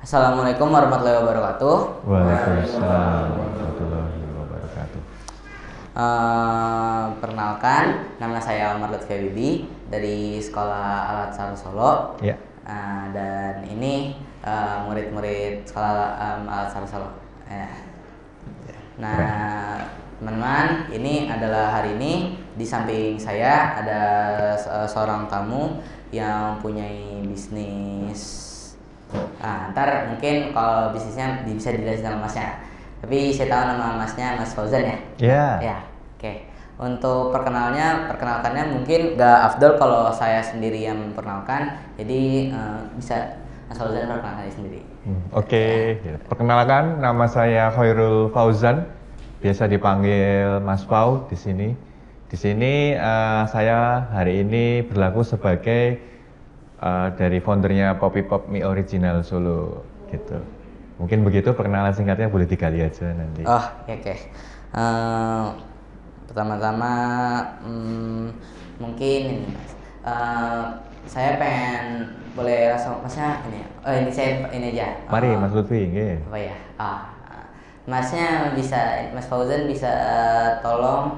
Assalamualaikum warahmatullahi wabarakatuh. Waalaikumsalam warahmatullahi wabarakatuh. Perkenalkan, nama saya Omar Lutfi Habibi dari Sekolah Alat Sar Solo. Ya. Dan ini murid-murid Sekolah Alat Sar Solo. Nah, teman-teman, ini adalah hari ini di samping saya ada seorang tamu yang punya bisnis. Ntar mungkin kalau bisnisnya bisa dijelasin sama masnya. Tapi saya tahu nama masnya Mas Fauzan ya? Iya. Ya, oke. Untuk perkenalkannya mungkin gak afdol kalau saya sendiri yang memperkenalkan. Jadi bisa Mas Fauzan perkenalkan diri sendiri. Oke. Perkenalkan, nama saya Khairul Fauzan, biasa dipanggil Mas Fau di sini. Di sini saya hari ini berlaku sebagai dari foundernya Poppy Pop Mie Original Solo gitu. Mungkin begitu perkenalan singkatnya, boleh digali aja nanti. Oh, oke. Pertama-tama mungkin ini Mas. Saya pengen boleh langsung Masnya ini. Ini saya ini aja. Mari Mas Lutfi, nggih. Apa ya? Masnya bisa, Mas Fauzan bisa tolong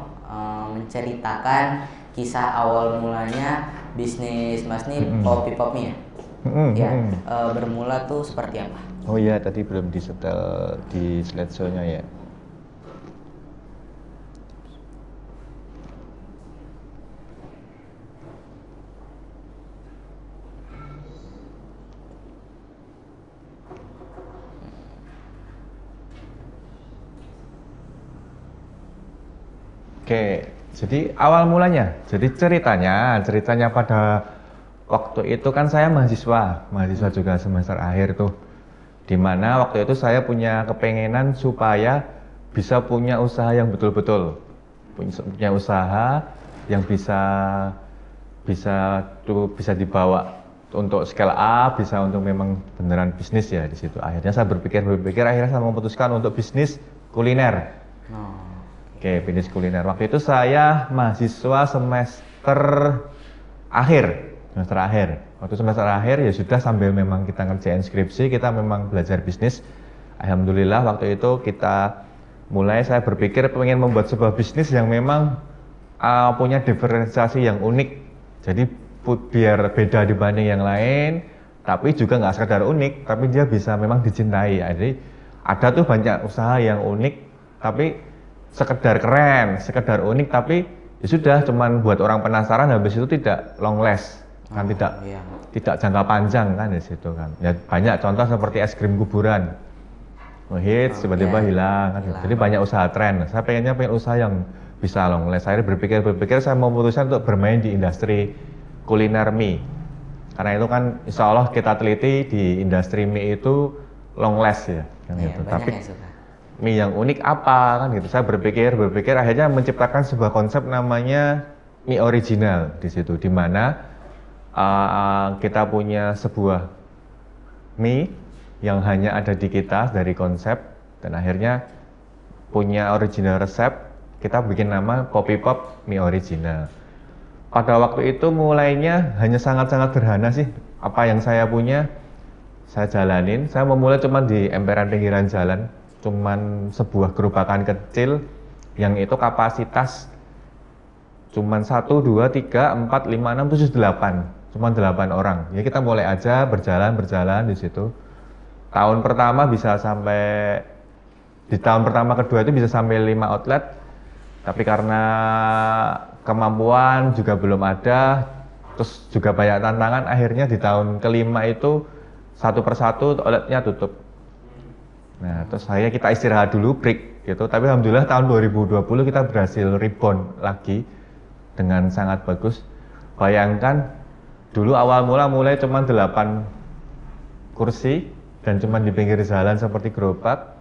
menceritakan kisah awal mulanya bisnis Mas nih Poppy Pop Mie ya? Bermula tuh seperti apa? Oh iya, tadi belum disetel di slideshow-nya ya. Oke, jadi awal mulanya, jadi ceritanya pada waktu itu kan saya mahasiswa juga semester akhir tuh. Dimana waktu itu saya punya kepengenan supaya bisa punya usaha yang betul-betul, punya usaha yang bisa dibawa untuk scale up, bisa untuk memang beneran bisnis ya di situ. Akhirnya saya berpikir, akhirnya saya memutuskan untuk bisnis kuliner. Oke, bisnis kuliner. Waktu itu saya mahasiswa semester akhir. Waktu semester akhir ya sudah, sambil memang kita ngerjain skripsi, kita memang belajar bisnis. Alhamdulillah waktu itu saya berpikir pengen membuat sebuah bisnis yang memang punya diferensiasi yang unik. Jadi biar beda dibanding yang lain, tapi juga nggak sekedar unik, tapi dia bisa memang dicintai. Jadi ada tuh banyak usaha yang unik, tapi sekedar keren, sekedar unik, tapi ya sudah cuman buat orang penasaran, habis itu tidak long last, kan tidak jangka panjang kan di situ kan. Ya banyak contoh seperti es krim kuburan, hits tiba-tiba hilang kan. Jadi banyak usaha tren. Saya pengen usaha yang bisa long last. Saya berpikir saya memutuskan untuk bermain di industri kuliner mie. Karena itu kan insya Allah kita teliti di industri mie itu long last ya kan gitu. Tapi mie yang unik apa kan gitu. Saya berpikir akhirnya menciptakan sebuah konsep namanya mie original di situ, di mana kita punya sebuah mie yang hanya ada di kita dari konsep, dan akhirnya punya original resep. Kita bikin nama Poppy Pop Mie Original. Pada waktu itu mulainya hanya sangat-sangat sederhana sih. Apa yang saya punya saya jalanin. Saya memulai cuma di emperan pinggiran jalan, cuman sebuah gerobakan kecil yang itu kapasitas cuman 1, 2, 3, 4, 5, 6, 7, 8, cuman 8 orang. Ya kita mulai aja berjalan di situ. Tahun pertama kedua itu bisa sampai 5 outlet, tapi karena kemampuan juga belum ada, terus juga banyak tantangan, akhirnya di tahun kelima itu satu persatu outletnya tutup. Nah, terus kita istirahat dulu, break gitu. Tapi alhamdulillah tahun 2020 kita berhasil rebound lagi dengan sangat bagus. Bayangkan dulu awal mulai cuma 8 kursi dan cuma di pinggir jalan seperti gerobak.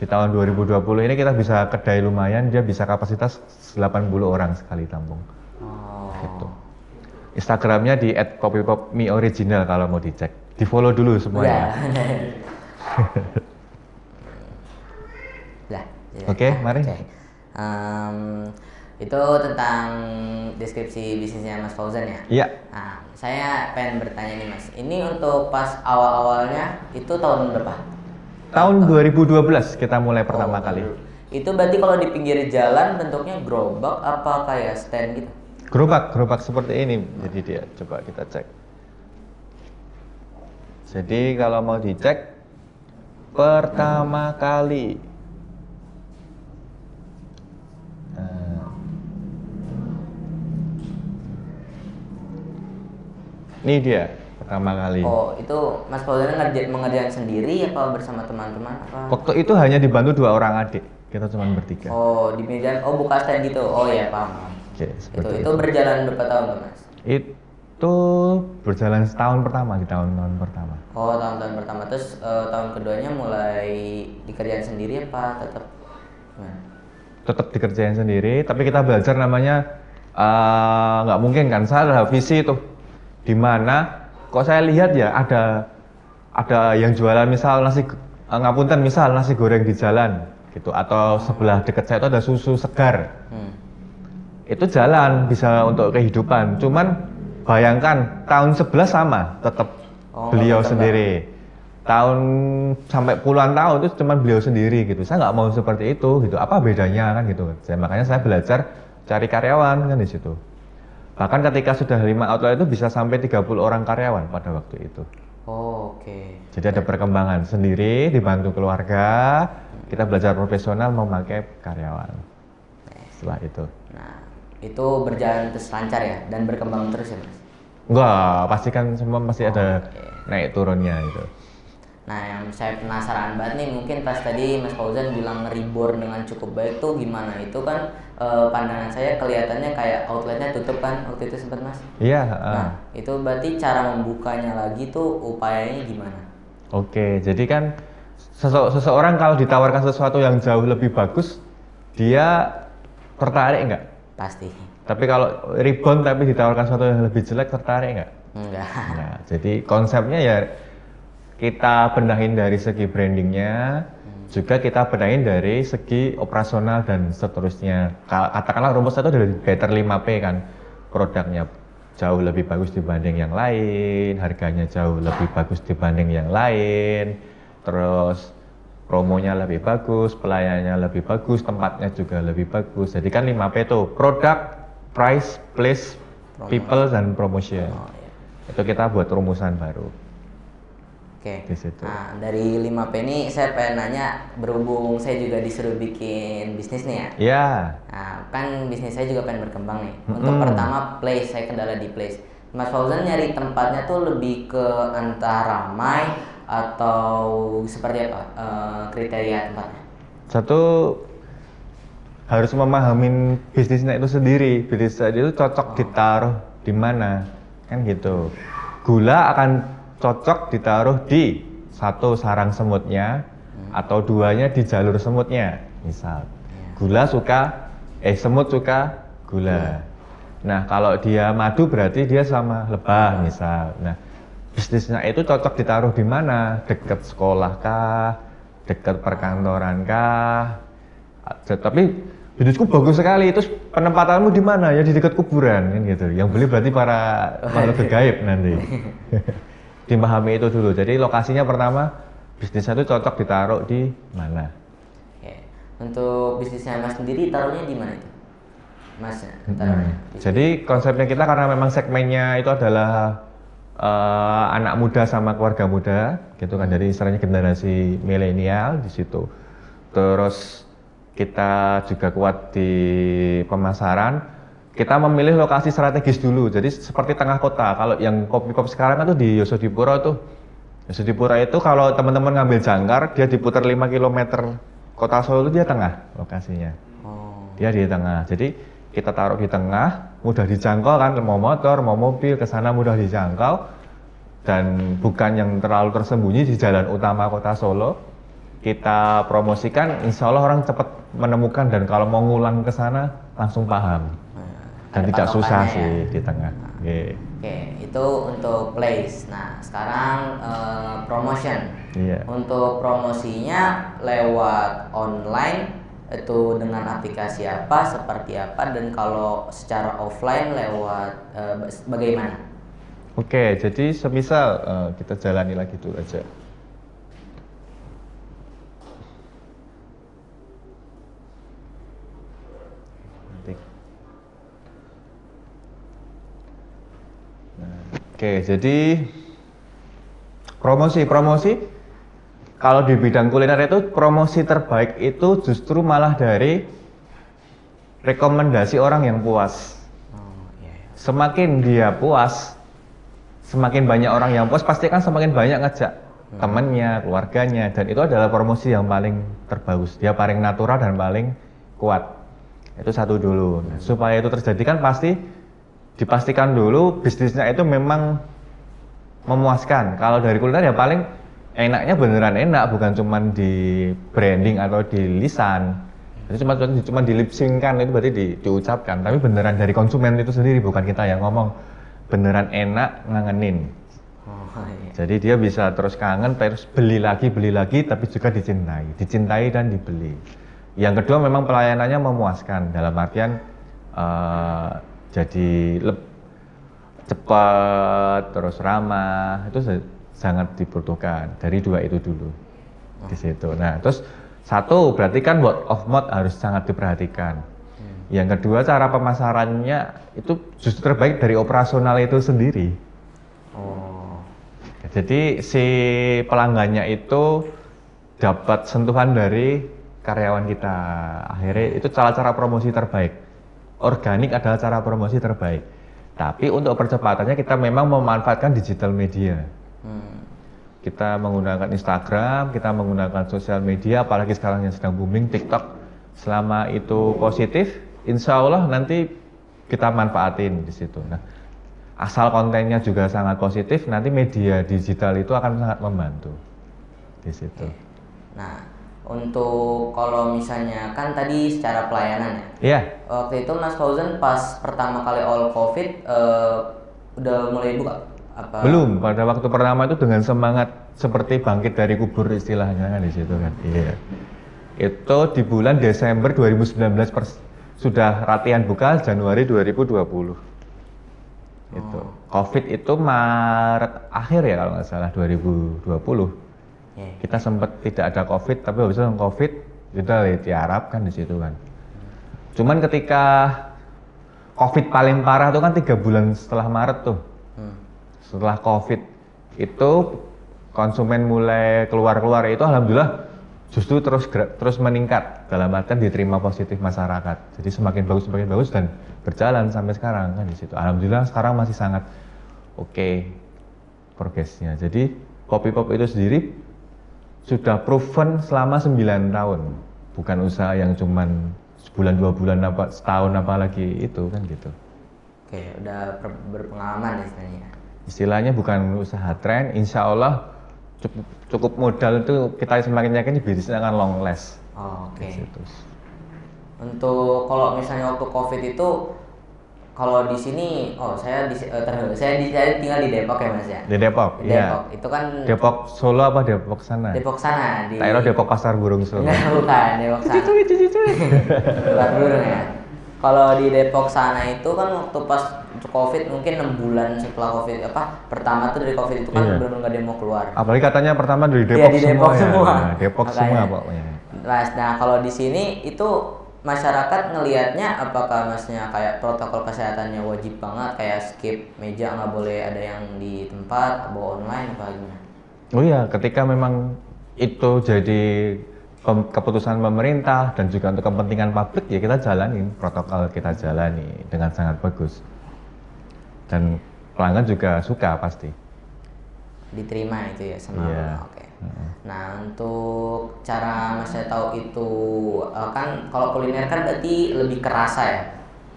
Di tahun 2020 ini kita bisa kedai lumayan, dia bisa kapasitas 80 orang sekali tampung. Gitu. Instagramnya di @poppypopmieoriginal kalau mau dicek. Di follow dulu semuanya. Oke, mari. Itu tentang deskripsi bisnisnya Mas Fauzan ya? Iya. Nah, saya pengen bertanya nih Mas. Ini untuk pas awal-awalnya itu tahun berapa? Tahun 2012 kita mulai pertama kali. Itu berarti kalau di pinggir jalan bentuknya gerobak apa kayak stand gitu? Gerobak seperti ini. Jadi dia, coba kita cek. Jadi kalau mau dicek pertama kali, ini dia pertama kali. Oh, itu Mas Fauzan mengerjakan sendiri apa bersama teman-teman apa? Waktu itu hanya dibantu 2 orang adik, kita cuma bertiga. Oh, di meja, buka stand gitu. Oh ya, paham. Oke, Itu berjalan berapa tahun tuh Mas? Itu berjalan setahun pertama, di tahun-tahun pertama. Oh, tahun-tahun pertama. Terus tahun keduanya mulai dikerjain sendiri apa tetap? Tetap dikerjain sendiri, tapi kita belajar namanya nggak mungkin kan, saya ada visi itu. Di mana kok saya lihat ya ada yang jualan misal ngapunten misal nasi goreng di jalan gitu, atau sebelah dekat saya itu ada susu segar. Itu jalan bisa untuk kehidupan, cuman bayangkan tahun 11 sama tetap beliau sendiri, tahun sampai puluhan tahun itu cuma beliau sendiri gitu. Saya nggak mau seperti itu gitu, apa bedanya kan gitu. Makanya saya belajar cari karyawan kan di situ. Bahkan ketika sudah 5 outlet itu bisa sampai 30 orang karyawan pada waktu itu. Oh, oke. Jadi ada perkembangan sendiri, dibantu keluarga, kita belajar profesional memakai karyawan. Setelah itu. Nah, itu berjalan terus lancar ya dan berkembang terus ya Mas? Enggak, pasti kan semua masih ada naik turunnya itu. Nah, yang saya penasaran banget nih, mungkin pas tadi Mas Fauzan bilang reborn dengan cukup baik tuh gimana? Itu kan pandangan saya kelihatannya kayak outletnya tutup kan waktu itu sempat Mas? Iya. Nah, itu berarti cara membukanya lagi tuh upayanya gimana? Oke, jadi kan seseorang kalau ditawarkan sesuatu yang jauh lebih bagus, dia tertarik nggak? Pasti. Tapi kalau rebound tapi ditawarkan sesuatu yang lebih jelek, tertarik nggak? Enggak. Nah, jadi konsepnya ya kita benahin dari segi brandingnya, juga kita benahin dari segi operasional dan seterusnya. Katakanlah rumusnya itu dari Better 5P kan, produknya jauh lebih bagus dibanding yang lain, harganya jauh lebih bagus dibanding yang lain, terus promonya lebih bagus, pelayanannya lebih bagus, tempatnya juga lebih bagus. Jadi kan 5P itu product, price, place, people, dan promotion. Itu kita buat rumusan baru. Oke. Di situ. Nah, dari 5P ini saya pengen nanya, berhubung saya juga disuruh bikin bisnis nih ya. Iya. Nah, kan bisnis saya juga pengen berkembang nih. Untuk pertama place, saya kendala di place. Mas Fauzan nyari tempatnya tuh lebih ke antara ramai atau seperti apa kriteria tempatnya? Satu, harus memahamin bisnisnya itu sendiri. Bisnisnya itu cocok ditaruh di mana, kan gitu. Gula akan cocok ditaruh di satu sarang semutnya atau duanya di jalur semutnya. Misal, semut suka gula. Nah, kalau dia madu berarti dia sama lebah misal. Nah, bisnisnya itu cocok ditaruh di mana? Dekat sekolah kah? Dekat perkantoran kah? Tapi bisnisku bagus sekali. Itu penempatanmu di mana? Ya di dekat kuburan kan gitu. Yang beli berarti para makhluk gaib nanti. Dimahami itu dulu. Jadi lokasinya pertama, bisnisnya itu cocok ditaruh di mana? Oke. Untuk bisnisnya Mas sendiri taruhnya di mana itu? Mas taruhnya. Jadi konsepnya kita karena memang segmennya itu adalah anak muda sama keluarga muda, gitu kan. Jadi istilahnya generasi milenial di situ. Terus kita juga kuat di pemasaran. Kita memilih lokasi strategis dulu, jadi seperti tengah kota. Kalau yang kopi-kopi sekarang kan tuh di Yosodipuro tuh. Yosodipuro itu kalau teman-teman ngambil jangkar, dia diputar 5 km. Kota Solo itu dia tengah lokasinya. Dia di tengah. Jadi kita taruh di tengah, mudah dijangkau kan, mau motor, mau mobil, ke sana mudah dijangkau. Dan bukan yang terlalu tersembunyi di jalan utama Kota Solo. Kita promosikan, insya Allah orang cepat menemukan, dan kalau mau ngulang ke sana langsung paham. Dan tidak susah sih di tengah. Oke, itu untuk place. Nah, sekarang promotion. Iya. Untuk promosinya lewat online itu dengan aplikasi apa, seperti apa, dan kalau secara offline lewat bagaimana? Oke, jadi semisal kita jalani lagi dulu aja. Oke, jadi promosi kalau di bidang kuliner itu promosi terbaik itu justru malah dari rekomendasi orang yang puas. Semakin dia puas, semakin banyak orang yang puas, pasti kan semakin banyak ngajak temannya, keluarganya, dan itu adalah promosi yang paling terbagus. Dia paling natural dan paling kuat. Itu satu dulu. Nah, supaya itu terjadi kan pasti dipastikan dulu bisnisnya itu memang memuaskan. Kalau dari kuliner ya paling enaknya beneran enak, bukan cuma di branding atau di lisan. Jadi cuma di lip sync kan, itu berarti diucapkan, tapi beneran dari konsumen itu sendiri, bukan kita yang ngomong. Beneran enak, ngangenin. Jadi dia bisa terus kangen, terus beli lagi, tapi juga dicintai dan dibeli. Yang kedua memang pelayanannya memuaskan, dalam artian jadi cepat, terus ramah, itu sangat dibutuhkan. Dari dua itu dulu di situ. Nah, terus satu berarti kan word of mouth harus sangat diperhatikan. Yang kedua cara pemasarannya itu justru terbaik dari operasional itu sendiri. Jadi si pelanggannya itu dapat sentuhan dari karyawan kita. Akhirnya itu cara-cara promosi terbaik. Organik adalah cara promosi terbaik. Tapi untuk percepatannya kita memang memanfaatkan digital media. Kita menggunakan Instagram, kita menggunakan sosial media, apalagi sekarang yang sedang booming TikTok. Selama itu positif, insya Allah nanti kita manfaatin di situ. Nah, asal kontennya juga sangat positif, nanti media digital itu akan sangat membantu di situ. Nah, untuk kalau misalnya kan tadi secara pelayanan ya. Iya. Waktu itu Mas Fauzan pas pertama kali all COVID udah mulai buka? Apa? Belum, pada waktu pertama itu dengan semangat seperti bangkit dari kubur istilahnya kan di situ kan. Iya. Itu di bulan Desember 2019 sudah latihan buka Januari 2020. Itu. Covid itu Maret akhir ya kalau nggak salah 2020. Kita sempat tidak ada Covid, tapi habis itu Covid kita diharapkan di situ kan. Cuman ketika Covid paling parah itu kan 3 bulan setelah Maret tuh. Setelah Covid itu konsumen mulai keluar itu alhamdulillah justru terus meningkat, dalam artian diterima positif masyarakat. Jadi semakin bagus dan berjalan sampai sekarang kan di situ. Alhamdulillah sekarang masih sangat oke progresnya. Jadi Kopi Pop itu sendiri sudah proven selama 9 tahun. Bukan usaha yang cuman sebulan 2 bulan apa setahun apalagi itu kan gitu. Oke, udah berpengalaman istilahnya. Istilahnya bukan usaha tren, insya Allah cukup modal itu kita semakin yakin bisnisnya akan long last. Oke. Untuk kalau misalnya waktu COVID itu, kalau di sini, saya tinggal di Depok ya Mas ya. Di Depok, iya. Itu kan Depok Solo apa Depok sana? Depok sana. Daerah Depok Pasar Burung Solo. Enggak, bukan Depok sana. Bukan burung ya. Kalau di Depok sana itu kan waktu pas COVID mungkin 6 bulan setelah COVID pertama tuh dari COVID itu kan benar-benar nggak ada yang mau keluar. Apalagi katanya pertama dari Depok, di Depok semua. Ya. Depok makanya. Semua pokoknya. Nah, kalau di sini itu masyarakat ngelihatnya apakah Masnya kayak protokol kesehatannya wajib banget, kayak skip meja, nggak boleh ada yang di tempat, bawa online apa gimana? Oh iya, ketika memang itu jadi keputusan pemerintah dan juga untuk kepentingan publik ya kita jalanin, protokol kita jalani dengan sangat bagus. Dan pelanggan juga suka pasti. Diterima itu ya sama Oke. Nah, untuk cara Mas tahu itu kan kalau kuliner kan berarti lebih kerasa ya.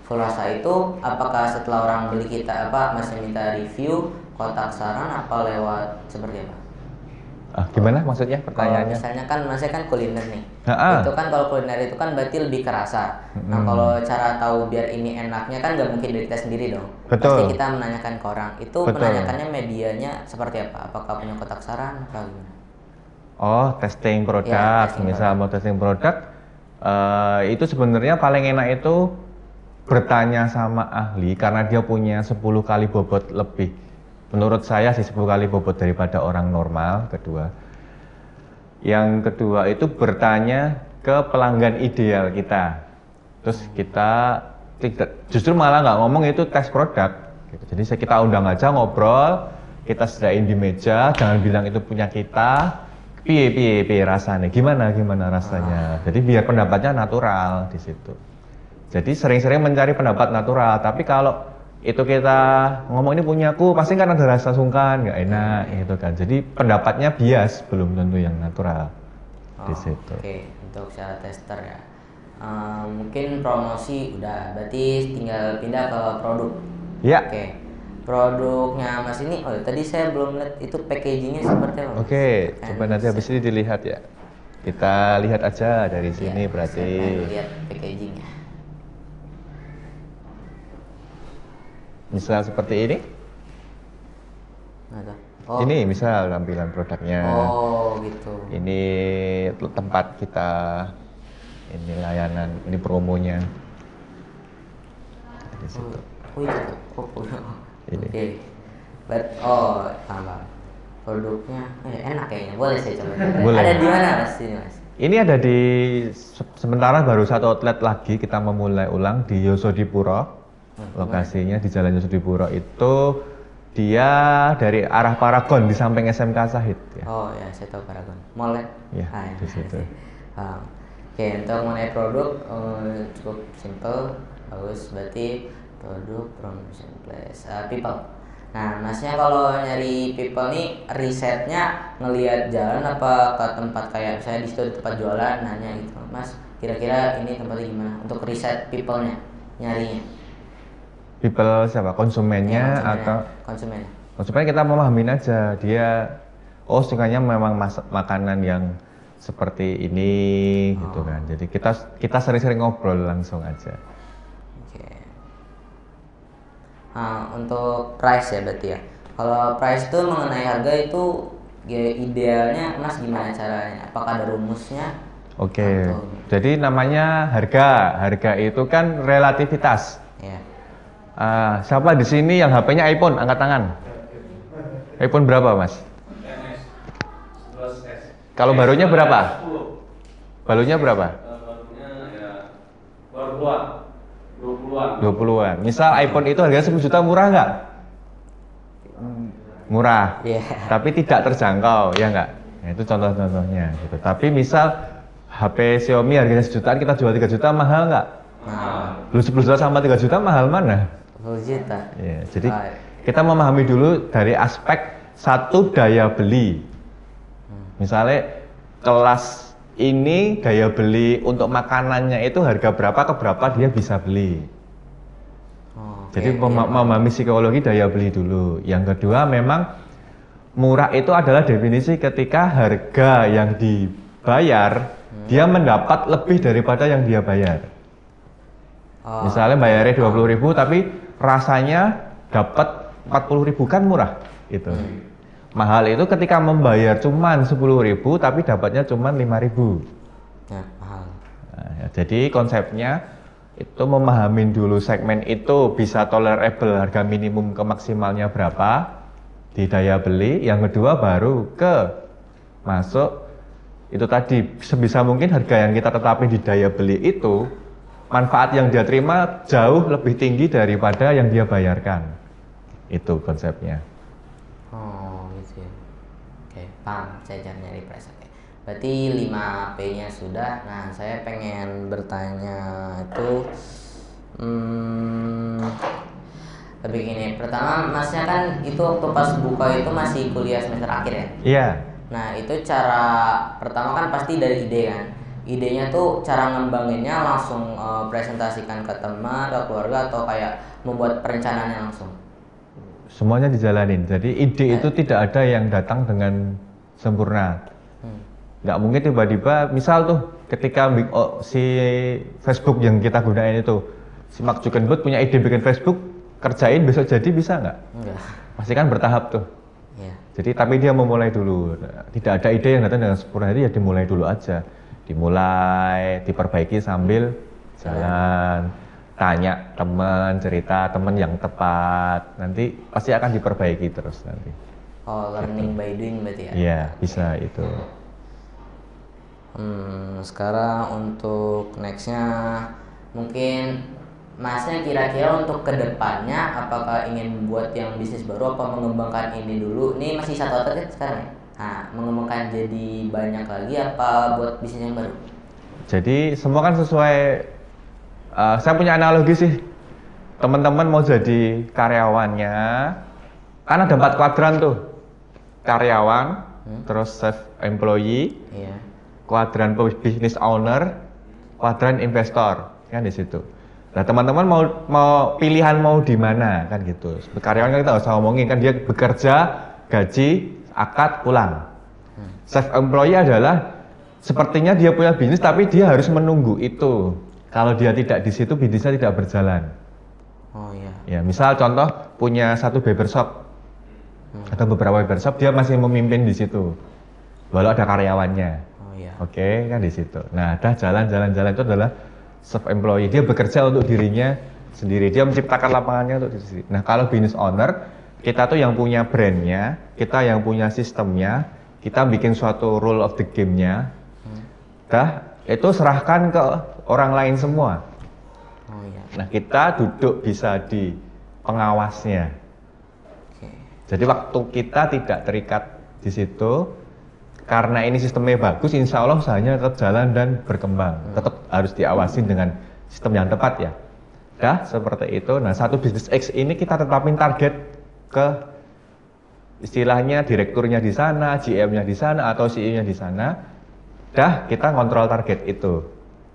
Full rasa itu apakah setelah orang beli kita Mas minta review, kotak saran apa lewat seperti apa? Gimana maksudnya pertanyaannya? Kalau misalnya kan Masnya kan kuliner nih. Itu kan kalau kuliner itu kan berarti lebih kerasa. Nah, kalau cara tahu biar ini enaknya kan nggak mungkin dari kita sendiri dong. Betul. Pasti kita menanyakan ke orang. Itu menanyakannya medianya seperti apa? Apakah punya kotak saran atau gimana? Testing produk. Misal mau testing produk, Itu sebenarnya paling enak itu bertanya sama ahli karena dia punya 10 kali bobot lebih. Menurut saya sih 10 kali bobot daripada orang normal. Yang kedua itu bertanya ke pelanggan ideal kita. Terus kita justru malah nggak ngomong itu tes produk. Gitu. Jadi kita undang aja ngobrol, kita sediain di meja, jangan bilang itu punya kita. Piye rasanya, gimana rasanya. Jadi biar pendapatnya natural di situ. Jadi sering-sering mencari pendapat natural. Tapi kalau itu kita ngomong ini punyaku, pasti kan ada rasa sungkan, nggak enak gitu kan. Jadi pendapatnya bias, belum tentu yang natural di situ. Oke, untuk syarat tester ya. Mungkin promosi udah, berarti tinggal pindah ke produk. Ya. Oke. Produknya Mas ini, tadi saya belum lihat itu packagingnya seperti apa? Oke, coba nanti habis ini dilihat ya. Kita lihat aja dari sini berarti. Saya lihat packagingnya. Misal seperti ini. Ini misal tampilan produknya. Oh gitu. Ini tempat kita, ini layanan, ini promonya. Di situ. Ini. Oke. Tambah. Produknya enak kayaknya. Boleh saya coba. Boleh. Ada di mana Mas ini Mas? Ini ada di sementara baru satu outlet lagi kita memulai ulang di Yosodipuro. Lokasinya di Jalan Yosodipuro itu dia dari arah Paragon di samping SMK Sahid ya. Oh ya, saya tahu Paragon. Mall ya? Iya, di situ. Oke, untuk mengenai produk cukup simple, bagus. Berarti produk promotion place people. Nah, Masnya kalau nyari people nih risetnya ngelihat jalan apa ke tempat kayak saya di situ di tempat jualan nanya gitu, Mas kira-kira ini tempatnya gimana untuk riset people-nya nyarinya? People siapa? Konsumennya atau konsumennya? Konsumen kita memahamin aja dia sukanya memang makanan yang seperti ini gitu kan. Jadi kita sering-sering ngobrol langsung aja. Untuk price ya berarti ya. Kalau price itu mengenai harga itu idealnya Mas gimana caranya? Apakah ada rumusnya? Oke. Jadi namanya harga. Harga itu kan relativitas. Ya. Siapa di sini yang HP-nya iPhone? Angkat tangan. iPhone berapa, Mas? Kalau barunya berapa? Barunya berapa? Barunya ya baru 20-an. Misal iPhone itu harganya 10 juta murah nggak? Murah. Tapi tidak terjangkau, ya nggak? Nah, itu contoh-contohnya gitu. Tapi misal HP Xiaomi harganya sejutaan kita jual 3 juta mahal nggak? Lu 10 juta sama 3 juta mahal mana? 10 juta. Ya, jadi kita memahami dulu dari aspek satu daya beli. Misalnya kelas ini daya beli untuk makanannya itu harga berapa ke berapa dia bisa beli. Jadi memahami psikologi daya beli dulu. Yang kedua memang murah itu adalah definisi ketika harga yang dibayar dia mendapat lebih daripada yang dia bayar. Misalnya bayarnya 20.000 tapi rasanya dapat 40.000 kan murah gitu. Mahal itu ketika membayar cuman 10.000 tapi dapatnya cuman 5.000. Ya, mahal. Nah, jadi konsepnya itu memahami dulu segmen itu bisa tolerable harga minimum ke maksimalnya berapa di daya beli. Yang kedua baru ke masuk itu tadi sebisa mungkin harga yang kita tetapin di daya beli itu manfaat yang dia terima jauh lebih tinggi daripada yang dia bayarkan. Itu konsepnya. Gitu ya. Oke, paham. Saya jangan nyari price. Oke. Berarti 5P-nya sudah. Nah, saya pengen bertanya itu lebih gini. Pertama, Masnya kan itu waktu pas buka itu masih kuliah semester akhir ya? Iya. Nah, itu cara pertama kan pasti dari ide kan. Idenya tuh cara ngembanginnya langsung presentasikan ke teman, ke keluarga atau kayak membuat perencanaannya langsung? Semuanya dijalanin. Jadi ide itu tidak ada yang datang dengan sempurna. Nggak mungkin tiba-tiba, misal tuh ketika si Facebook yang kita gunain itu, si Mark Zuckerberg punya ide bikin Facebook, kerjain besok jadi bisa nggak? Enggak. Pasti kan bertahap tuh. Jadi tapi dia memulai dulu. Tidak ada ide yang datang dengan sempurna, itu ya dimulai dulu aja. dimulai, diperbaiki sambil jalan, tanya teman, cerita teman yang tepat, nanti pasti akan diperbaiki terus nanti. Oh, learning by doing berarti ya? Iya, bisa itu. Sekarang untuk nextnya mungkin Masnya kira-kira untuk kedepannya apakah ingin buat yang bisnis baru apa mengembangkan ini dulu? Ini masih satu outlet ya sekarang ya? Nah, mengembangkan jadi banyak lagi apa buat bisnis yang baru? Jadi semua kan sesuai, saya punya analogi sih, teman-teman mau jadi karyawannya, kan ada 4 kuadran tuh, karyawan, terus self employee, Iya. kuadran business owner, kuadran investor, kan di situ. Nah teman-teman mau pilihan mau di mana kan gitu. Karyawan kan kita nggak usah ngomongin kan dia bekerja, gaji, akad, pulang. Self employee adalah sepertinya dia punya bisnis tapi dia harus menunggu itu. Kalau dia tidak di situ bisnisnya tidak berjalan. Oh iya. Ya misal contoh punya satu barbershop atau beberapa barbershop dia masih memimpin di situ. Walau ada karyawannya. Oh iya. Oke, kan di situ. Nah, dah jalan-jalan itu adalah self employee. Dia bekerja untuk dirinya sendiri. Dia menciptakan lapangannya untuk diri sendiri. Nah, kalau business owner, kita tuh yang punya brandnya, kita yang punya sistemnya, kita bikin suatu rule of the game-nya. Dah, itu serahkan ke orang lain semua. Oh iya. Nah, kita duduk bisa di pengawasnya. Oke. Jadi waktu kita tidak terikat di situ, karena ini sistemnya bagus, insya Allah usahanya tetap jalan dan berkembang. Tetap harus diawasin dengan sistem yang tepat ya. Dah seperti itu. Nah satu bisnis X ini kita tetapin target ke istilahnya direkturnya di sana, GM-nya di sana atau CEO-nya di sana. Dah kita kontrol target itu.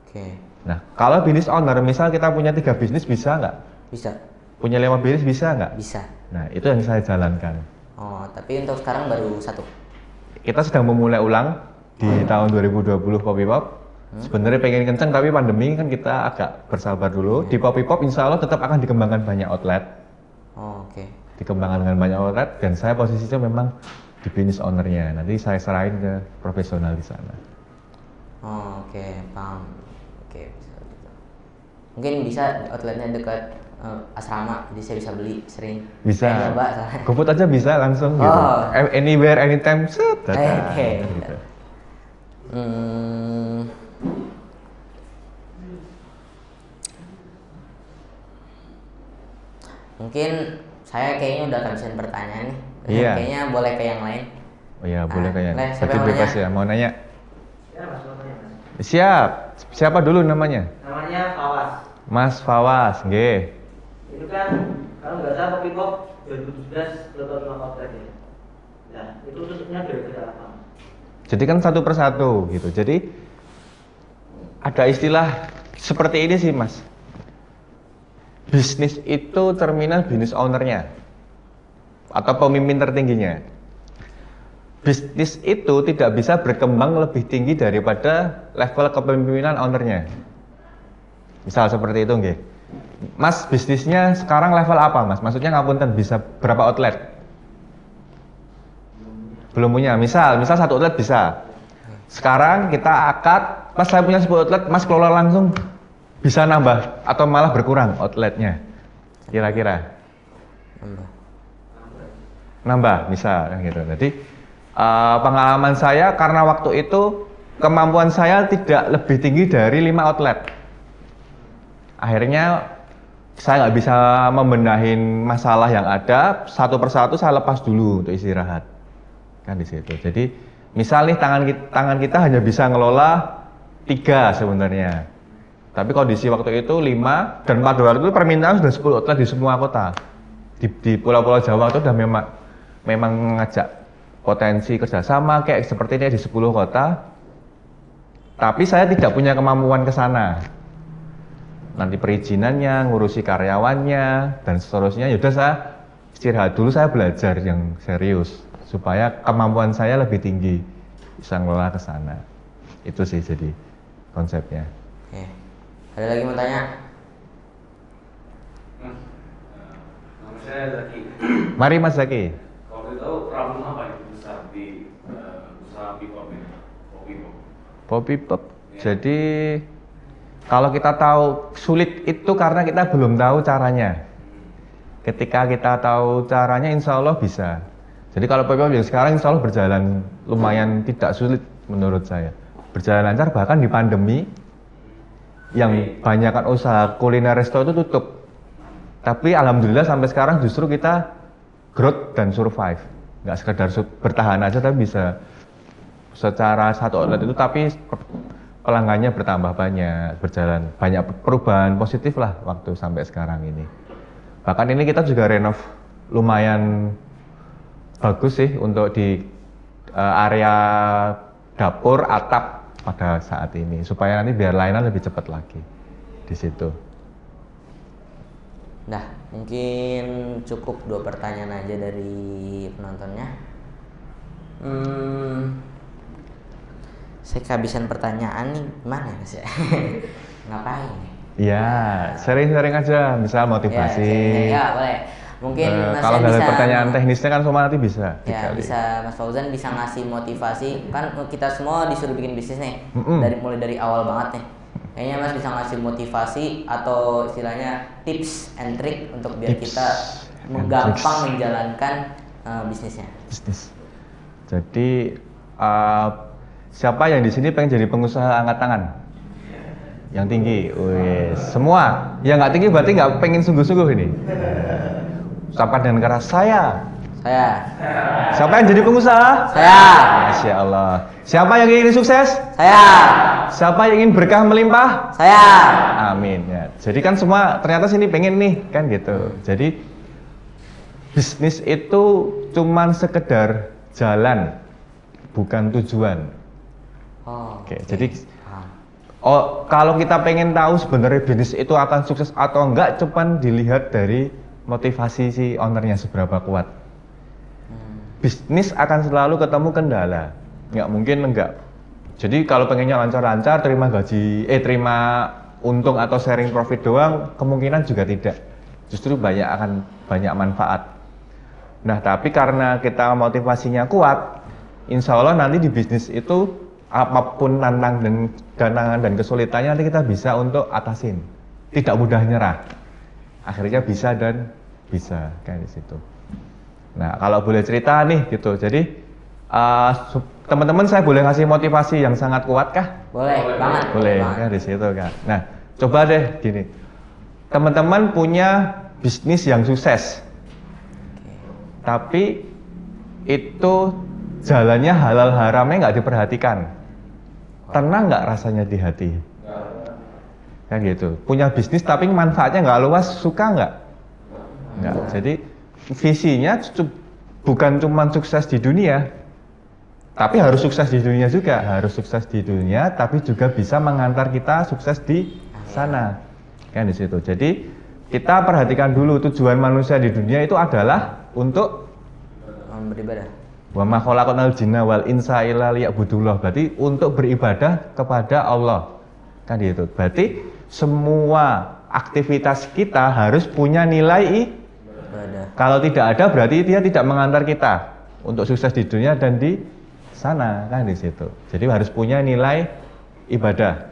Oke. Nah kalau bisnis owner, misal kita punya 3 bisnis bisa nggak? Bisa. Punya 5 bisnis bisa nggak? Bisa. Nah itu yang saya jalankan. Oh, tapi untuk sekarang baru 1. Kita sedang memulai ulang di tahun 2020 Poppy Pop. Sebenarnya pengen kenceng tapi pandemi kan kita agak bersabar dulu. Di Poppy Pop insya Allah tetap akan dikembangkan banyak outlet. Oh, oke. Dikembangkan dengan banyak outlet dan saya posisinya memang di business ownernya. Nanti saya serahin ke profesional di sana. Oh, oke, paham. Oke, bisa gitu. Mungkin bisa outletnya dekat asrama, jadi saya bisa beli sering. Bisa. Nyoba soalnya. GoFood aja bisa langsung gitu. Oh. Anywhere, anytime, set. datang. Oke. Gitu. Mungkin saya kayaknya udah kehabisan pertanyaan nih. Iya. Kayaknya boleh ke yang lain. Oh iya, boleh kayaknya. boleh. Siapa Berarti yang mau bebas nanya? ya, mau nanya? Ya, Mas, mau tanya, Mas. Siap. Siapa dulu namanya? Namanya Fawas. Mas Fawas, nggih. Itu kan kalau nggak salah Poppy Pop 2017 total 5 outlet ya. Nah, itu tutupnya gara-gara apa? Jadi kan satu persatu gitu. Jadi ada istilah seperti ini sih Mas. Bisnis itu cerminan bisnis ownernya atau pemimpin tertingginya. Bisnis itu tidak bisa berkembang lebih tinggi daripada level kepemimpinan ownernya. Misal seperti itu nggih. Mas bisnisnya sekarang level apa Mas? Maksudnya ngapunten bisa berapa outlet? Belum punya. Misal satu outlet bisa. Sekarang kita akad, Mas saya punya 10 outlet, Mas kelola langsung bisa nambah atau malah berkurang outletnya. Kira-kira nambah misal kan gitu. Jadi pengalaman saya karena waktu itu kemampuan saya tidak lebih tinggi dari 5 outlet. Akhirnya saya nggak bisa membenahin masalah yang ada, satu persatu saya lepas dulu untuk istirahat kan di situ. Jadi misal nih tangan kita hanya bisa ngelola 3 sebenarnya, tapi kondisi waktu itu 5 dan pada waktu itu permintaan sudah 10 outlet di semua kota. Di pulau-pulau Jawa itu udah memang ngajak potensi kerjasama kayak seperti ini di 10 kota, tapi saya tidak punya kemampuan ke sana. Nanti perizinannya, ngurusi karyawannya dan seterusnya. Yaudah saya istirahat dulu, saya belajar yang serius supaya kemampuan saya lebih tinggi bisa ngelola ke sana. Itu sih jadi konsepnya. Oke. Ada lagi mau tanya? Nama saya Zaki. Mari Mas Zaki. Kalau kita tahu problem apa yang besar di usaha Poppy Pop ini? Poppy Pop. Poppy Pop Jadi kalau kita tahu sulit itu karena kita belum tahu caranya. Ketika kita tahu caranya, insya Allah bisa. Jadi kalau PPO yang sekarang insya Allah berjalan lumayan tidak sulit menurut saya. Berjalan lancar, bahkan di pandemi yang banyakkan usaha kuliner resto itu tutup. Tapi alhamdulillah sampai sekarang justru kita growth dan survive. Nggak sekedar bertahan aja, tapi bisa secara satu outlet itu, tapi pelanggannya bertambah banyak, berjalan banyak perubahan positif lah waktu sampai sekarang ini. Bahkan ini kita juga renov lumayan bagus sih untuk di area dapur, atap pada saat ini, supaya nanti biar layanan lebih cepat lagi di situ. Nah, mungkin cukup 2 pertanyaan aja dari penontonnya. Saya kehabisan pertanyaan nih, gimana Mas ya? Ngapain? Ya, sering-sering aja, misal motivasi. Ya, boleh. Mungkin Mas kalau ada bisa pertanyaan teknisnya kan semua nanti bisa. Ya, bisa Mas Fauzan bisa ngasih motivasi. Kan kita semua disuruh bikin bisnis nih. Mulai dari awal banget nih. Kayaknya Mas bisa ngasih motivasi atau istilahnya tips and trick untuk biar kita gampang menjalankan bisnisnya. Bisnis. Jadi siapa yang di sini pengen jadi pengusaha, angkat tangan. Yang tinggi, semua. Yang nggak tinggi berarti nggak pengen sungguh-sungguh ini. Siapa dengan keras? Saya. Siapa yang jadi pengusaha? Saya. Masya Allah. Siapa yang ingin sukses? Saya. Siapa yang ingin berkah melimpah? Saya. Amin. Ya. Jadi kan semua ternyata sini pengen nih, kan gitu. Jadi bisnis itu cuman sekedar jalan, bukan tujuan. Oke. Jadi kalau kita pengen tahu sebenarnya bisnis itu akan sukses atau enggak, cuman dilihat dari motivasi si ownernya seberapa kuat. Bisnis akan selalu ketemu kendala, nggak mungkin enggak. Jadi kalau pengennya lancar-lancar, terima untung atau sharing profit doang, kemungkinan juga tidak. Justru akan banyak manfaat. Nah, tapi karena kita motivasinya kuat, insya Allah nanti di bisnis itu apapun tantangan dan kesulitannya nanti kita bisa untuk atasin. Tidak mudah nyerah. Akhirnya bisa dan bisa kayak di situ. Nah, kalau boleh cerita nih gitu. Jadi teman-teman, saya boleh ngasih motivasi yang sangat kuat kah? Boleh banget. Boleh kan di situ kan. Nah, coba deh gini. Teman-teman punya bisnis yang sukses. Tapi itu jalannya halal haramnya nggak diperhatikan. Tenang nggak rasanya di hati? Kan gitu. Punya bisnis tapi manfaatnya nggak luas, suka nggak? Nggak. Jadi visinya bukan cuma sukses di dunia, tapi harus sukses di dunia juga. Harus sukses di dunia, tapi juga bisa mengantar kita sukses di sana. Kan di situ. Jadi kita perhatikan dulu tujuan manusia di dunia itu adalah untuk beribadah. Wa ma khalaqnal jinna wal insa illa liya'budullah. Berarti untuk beribadah kepada Allah. Kan gitu. Berarti semua aktivitas kita harus punya nilai ibadah. Kalau tidak ada berarti dia tidak mengantar kita untuk sukses di dunia dan di sana, kan di situ. Jadi harus punya nilai ibadah.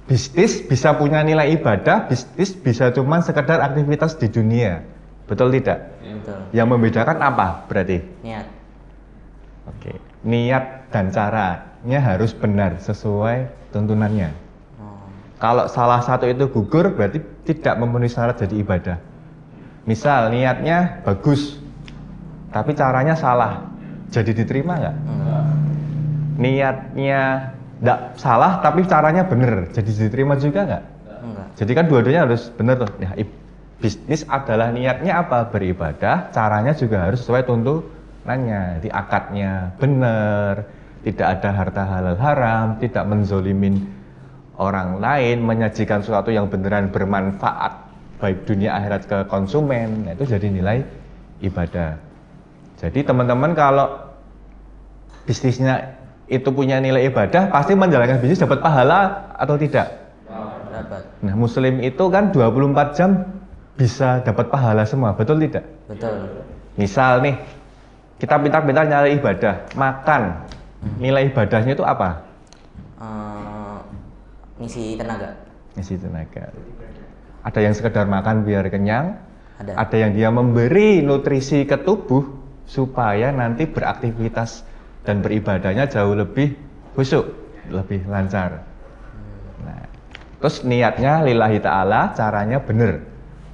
Bisnis bisa punya nilai ibadah, bisnis bisa cuma sekedar aktivitas di dunia. Betul tidak? Betul. Yang membedakan apa berarti? Niat. Oke. Niat dan caranya harus benar sesuai tuntunannya. Kalau salah satu itu gugur berarti tidak memenuhi syarat jadi ibadah. Misal niatnya bagus, tapi caranya salah, jadi diterima nggak? Niatnya nggak salah, tapi caranya benar, jadi diterima juga nggak? Jadi kan dua-duanya harus benar tuh. Nah, bisnis adalah niatnya apa? Beribadah, caranya juga harus sesuai tuntunannya. Di akadnya benar, tidak ada harta halal haram, tidak menzolimin orang lain, menyajikan sesuatu yang beneran bermanfaat baik dunia akhirat ke konsumen. Nah, itu jadi nilai ibadah. Jadi teman-teman kalau bisnisnya itu punya nilai ibadah, pasti menjalankan bisnis dapat pahala atau tidak? Dapat. Nah, muslim itu kan 24 jam bisa dapat pahala semua, betul tidak? Betul. Misal nih, kita pintar-pintar nyari ibadah, makan, nilai ibadahnya itu apa? ngisi tenaga. Ngisi tenaga. Ada yang sekedar makan biar kenyang, Ada. yang dia memberi nutrisi ke tubuh supaya nanti beraktivitas dan beribadahnya jauh lebih khusyuk, lebih lancar. Nah, terus niatnya lillahi ta'ala, caranya bener,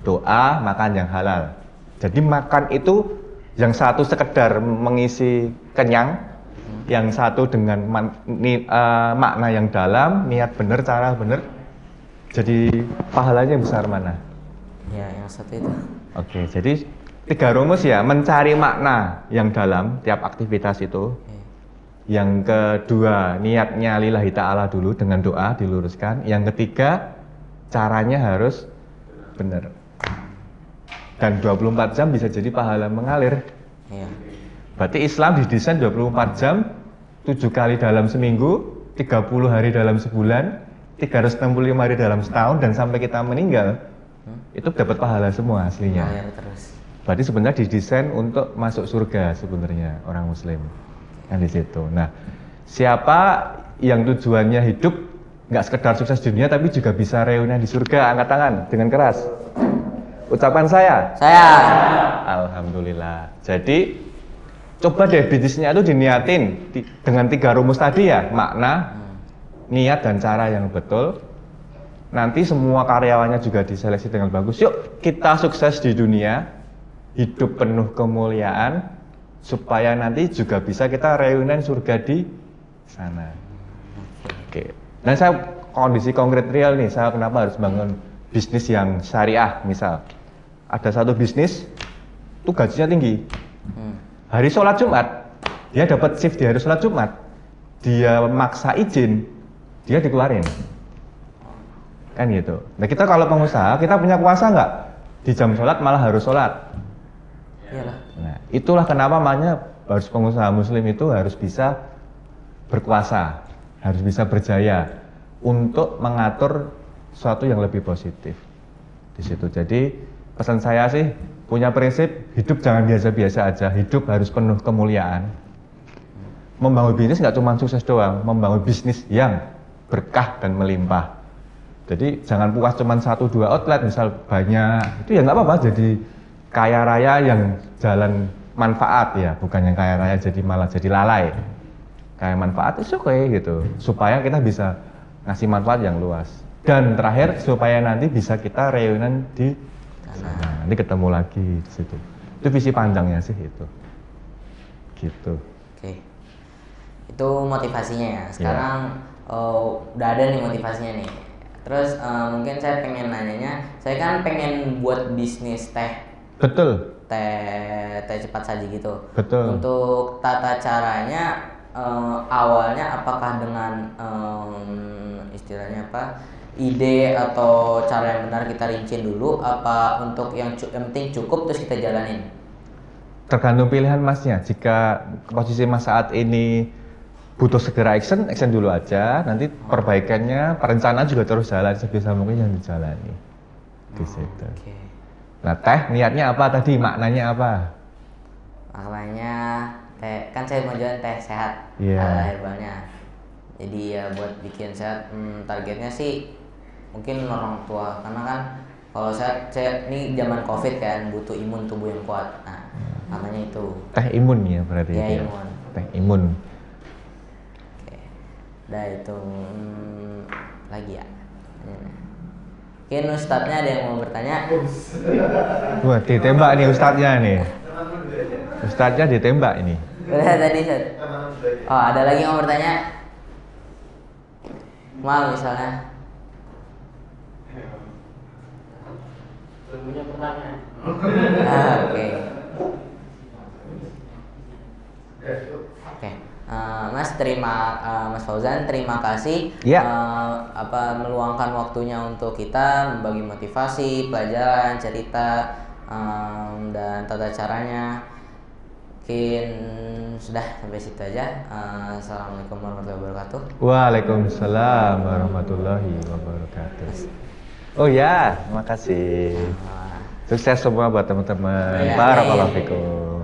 doa, makan yang halal. Jadi makan itu yang satu sekedar mengisi kenyang, yang satu dengan makna yang dalam, niat bener, cara bener. Jadi pahalanya besar mana? Ya, yang satu itu. Oke, jadi 3 rumus ya, mencari makna yang dalam tiap aktivitas itu. Yang kedua, niatnya lillahi ta'ala dulu dengan doa diluruskan. Yang ketiga, caranya harus benar. Dan 24 jam bisa jadi pahala mengalir. Iya. Berarti Islam didesain 24 jam, 7 kali dalam seminggu, 30 hari dalam sebulan, 365 hari dalam setahun, dan sampai kita meninggal, itu dapat pahala semua aslinya. Mengalir terus. Berarti sebenarnya didesain untuk masuk surga sebenarnya orang Muslim. Kan di situ. Nah, siapa yang tujuannya hidup nggak sekedar sukses di dunia tapi juga bisa reunian di surga, angkat tangan dengan keras. Ucapan saya. Alhamdulillah. Jadi coba deh bisnisnya itu diniatin dengan 3 rumus tadi ya, makna, niat dan cara yang betul. Nanti semua karyawannya juga diseleksi dengan bagus. Yuk kita sukses di dunia, hidup penuh kemuliaan, supaya nanti juga bisa kita reunian surga di sana. Oke. Dan saya kondisi konkret real nih, saya kenapa harus bangun bisnis yang syariah misal. Ada satu bisnis, itu gajinya tinggi. Hari sholat Jumat, dia dapat shift di hari sholat Jumat. Dia maksa izin, dia dikeluarin. Kan gitu. Nah kita kalau pengusaha, kita punya kuasa nggak? Di jam sholat malah harus sholat. Iyalah. Nah, itulah kenapa makanya harus pengusaha muslim itu harus bisa berkuasa, harus bisa berjaya untuk mengatur sesuatu yang lebih positif di situ. Jadi pesan saya sih punya prinsip hidup jangan biasa-biasa aja, hidup harus penuh kemuliaan. Membangun bisnis nggak cuma sukses doang, membangun bisnis yang berkah dan melimpah. Jadi jangan puas cuma 1-2 outlet misal banyak, itu ya nggak apa-apa jadi kaya raya yang jalan manfaat ya, bukan yang kaya raya jadi malah jadi lalai. Kayak manfaat itu oke gitu, supaya kita bisa ngasih manfaat yang luas. Dan terakhir supaya nanti bisa kita reunian di sana, nanti ketemu lagi di situ. Itu visi panjangnya sih itu. Gitu. Oke. Itu motivasinya ya. Sekarang udah ada nih motivasinya nih. Terus mungkin saya pengen nanyanya, saya kan pengen buat bisnis teh. Betul. Teh cepat saji gitu. Betul. Untuk tata caranya awalnya apakah dengan istilahnya apa? Ide atau cara yang benar kita rincin dulu, apa untuk yang penting cukup terus kita jalanin? Tergantung pilihan masnya. Jika posisi mas saat ini butuh segera action dulu aja. Nanti perbaikannya, perencanaan juga terus jalan sebisa mungkin yang dijalani. Di situ. Okay. Nah teh niatnya apa tadi? Maknanya apa? Maknanya teh, kan saya mau jualan teh sehat, herbalnya. Jadi ya buat bikin sehat, targetnya sih mungkin orang tua, karena kan kalau saya ini zaman COVID kan butuh imun tubuh yang kuat. Nah, namanya itu. Teh imun ya berarti. Ya, imun. Teh imun. Oke. Udah itu lagi ya. Mungkin ustadznya ada yang mau bertanya? Wah, ditembak nih ustadznya nih. Ustadznya ditembak ini. Udah tadi Ustadz. Oh, ada lagi yang mau bertanya? Mal misalnya. Punya pertanyaan. Oke. Oke. Mas Mas Fauzan terima kasih meluangkan waktunya untuk kita membagi motivasi, pelajaran, cerita dan tata caranya. Mungkin sudah sampai situ aja. Assalamualaikum warahmatullahi wabarakatuh. Waalaikumsalam warahmatullahi wabarakatuh. Oh ya, terima kasih. Sukses semua buat teman-teman. Barakallahu fikum.